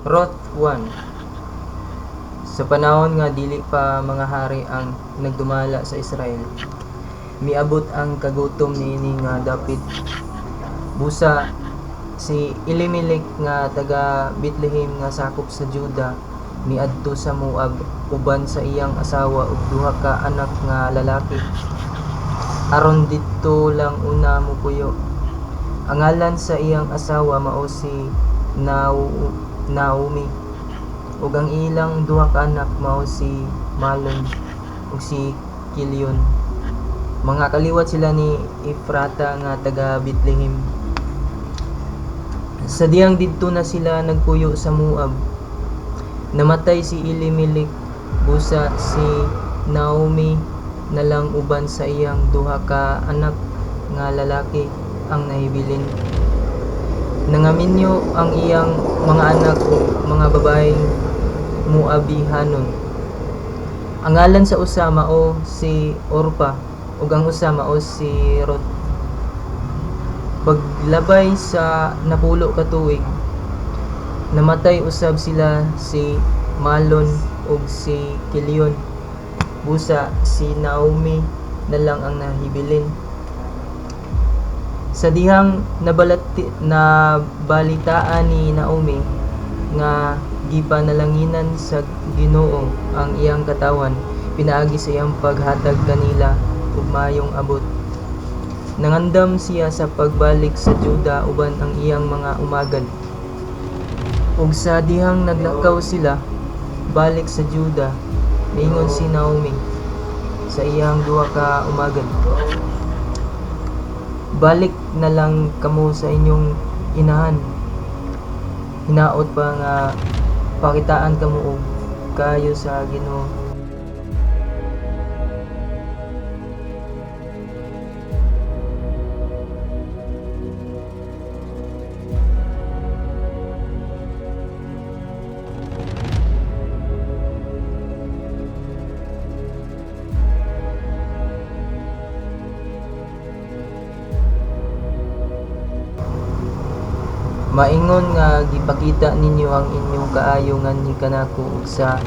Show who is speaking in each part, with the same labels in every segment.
Speaker 1: Roth 1. Sa panahon nga dili pa mga hari ang nagdumala sa Israel, miabot ang kagutom niini nga dapit. Busa si Elimelech nga taga Bethlehem nga sakop sa Juda miadto sa Moab uban sa iyang asawa ug duha ka anak nga lalaki. Aron didto lang una mupuyo. Ang ngalan sa iyang asawa mao si Naomi ug ang ilang duha ka anak mao si Malon ug si Kilion. Mga kaliwat sila ni Efrata nga taga Bethlehem. Sa diyang didto na sila nagpuyo sa Moab, namatay si Elimelech, busa si Naomi na lang uban sa iyang duha ka anak nga lalaki ang nahibilin. Nangaminyo ang iyang mga anak o mga babaeng Moabihanon. Ang ngalan sa usa mao si Orpa ug ang usa mao si Ruth. Paglabay sa napulo ka tuig, namatay usab sila si Malon ug si Kilion. Busa si Naomi na lang ang nahibilin. Sa dihang nabalitaan ni Naomi nga gipanalanginan sa Ginoo ang iyang katawan, pinaagi sa iyang paghatag kanila ug mayong abot. Nangandam siya sa pagbalik sa Juda uban ang iyang mga umagad. Ug sa dihang naglakaw sila balik sa Juda, miingon si Naomi sa iyang duha ka umagad, "Balik na lang kamo sa inyong inahan. Hinaot pa nga pakitaan kamo og kayo sa Ginoo." Maingon nga gipakita ninyo ang inyong kaayo nganhi kanako ug sa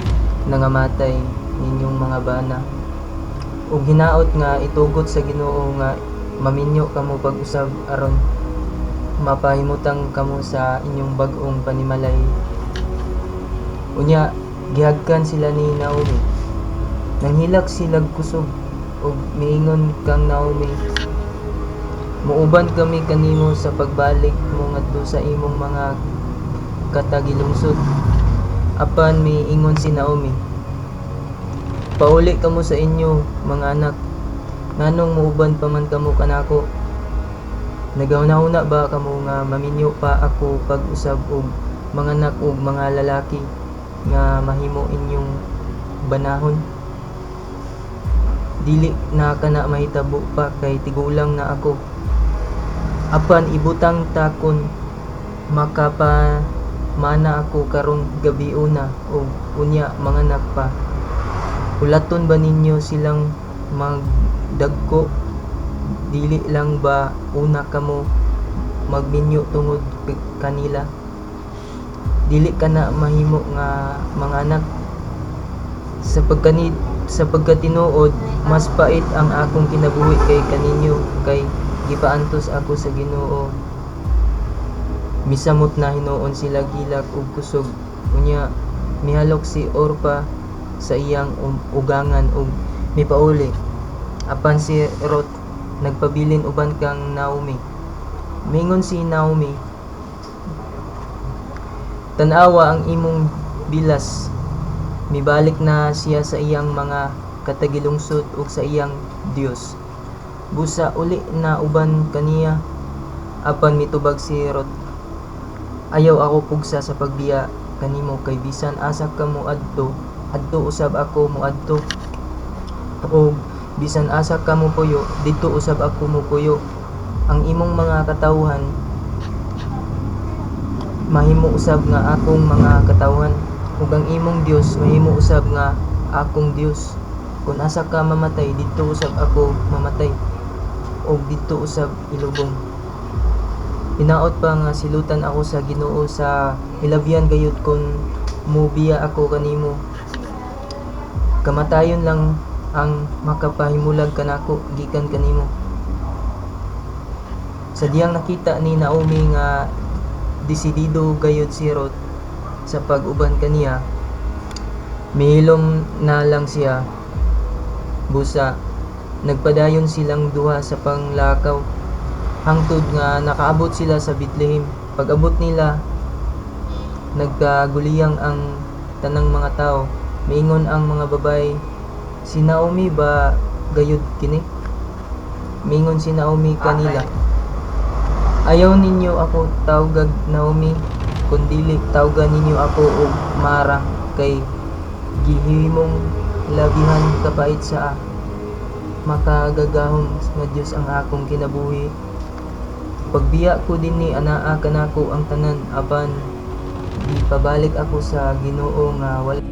Speaker 1: nangamatay ninyong mga bana. Ug hinaot nga itugot sa Ginoo nga maminyo kamo pag-usab aron mapahimutang kamo sa inyong bag-ong panimalay. Unya gihagkan sila ni Naomi. Nanghilak silag kusog ug miingon kang Naomi, "Muuban kami kanimo sa pagbalik mo ngadto sa imong mga katagilungsod." Apan miingon si Naomi, "Pauli kamo sa inyo mga anak, nganong muuban pa man kamo kanako? Nagahuna ba kamo nga maminyo pa ako pag-usab og mga anak ug mga lalaki nga mahimo inyong banahon? Dili na kana mahitabo pa kay tigulang na ako. Apan ibutang takon makapamana ako karong gabiuna o unya manganak pa. Ulaton ba ninyo silang magdagko? Dili lang ba una kamo magminyo tungod kanila? Dili kana mahimo nga manganak? Sa pagkatinuod, mas pait ang akong kinabuhi kay kaninyo, kay gipaantos ako sa Ginoo." Misamot na hinuon sila gilak ug kusog. Unya mihalok si Orpa sa iyang ugangan ug mipauli. Apan si Ruth nagpabilin uban kang Naomi. Mingon si Naomi, "Tan-awa ang imong bilas." Mibalik na siya sa iyang mga katagilungsod ug sa iyang Dios. Busa uli na uban kaniya. Apan mitubag si Ruth, "Ayaw ako pugsa sa pagbiya kanimo kay bisan asa ka moadto, adto usab ako moadto. O bisan asa ka mopuyo, didto usab ako mopuyo. Ang imong mga katawhan mahimo usab nga akong mga katawhan, ug ang imong Dios mahimo usab nga akong Dios. Kung asa ka mamatay, didto usab ako mamatay, ug didto usab ilubong." Hinaot pa nga silutan ako sa Ginoo sa hilabyan gayud kun mubiya ako kanimo. Kamatayon lang ang makapahimulag kanako gikan kanimo. Sa diyang nakita ni Naomi nga desidido gayud si Ruth sa pag-uban kaniya, mihilom na lang siya. Busa nagpadayon silang duha sa panglakaw hangtod nga nakaabot sila sa Bethlehem. Pag-abot nila, nagkaguliyang ang tanang mga tao. Miingon ang mga babay, si Naomi ba gayud kini? Miingon si Naomi kanila, ayaw ninyo ako tawgag Naomi, kundili tawgan ninyo ako og Mara, kay gihimong labihan kapait sa makagagahom nga Dios ang akong kinabuhi. Pagbiya ko dinhi anaa kanako ang tanan, apan gipabalik ako sa Ginoo nga wala